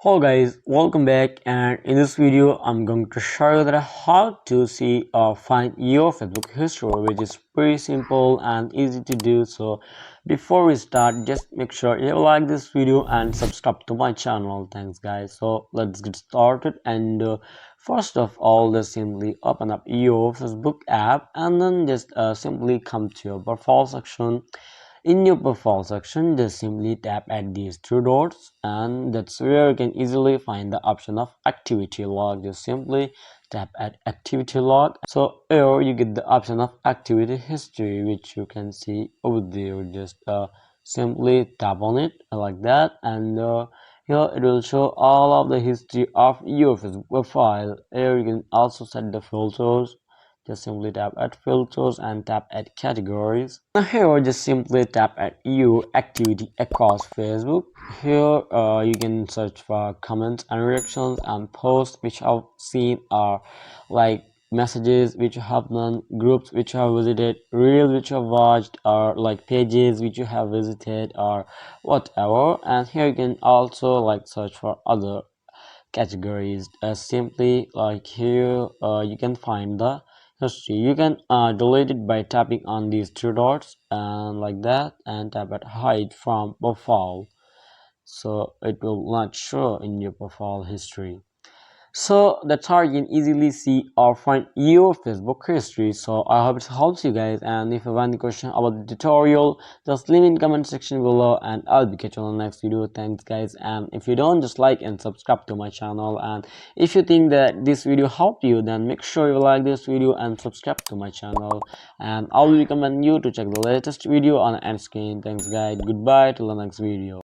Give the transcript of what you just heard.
Hello guys, welcome back, and in this video I'm going to show you that how to see or find your Facebook history, which is pretty simple and easy to do. So before we start, just make sure you like this video and subscribe to my channel. Thanks guys. So let's get started, and first of all, just simply open up your Facebook app and then just simply come to your profile section. In your profile section, just simply tap at these two dots, and that's where you can easily find the option of activity log. Just simply tap at activity log. So here you get the option of activity history, which you can see over there. Just simply tap on it like that, and here it will show all of the history of your Facebook profile. Here you can also set the filters. Just simply tap at filters and tap at categories. Now here just simply tap at your activity across Facebook. Here you can search for comments and reactions and posts which I've seen, are like messages which you have done, groups which you have visited, reels which you have watched, or like pages which you have visited, or whatever. And here you can also like search for other categories. Simply like here you can find the history. You can delete it by tapping on these two dots and like that, and tap at hide from profile, so it will not show in your profile history. So that's how you can easily see or find your Facebook history. So I hope it helps you guys, and if you have any question about the tutorial, just leave in comment section below and I'll be catching you on the next video. Thanks guys, and if you don't, just like and subscribe to my channel, and if you think that this video helped you, then make sure you like this video and subscribe to my channel, and I'll recommend you to check the latest video on end screen. Thanks guys, goodbye till the next video.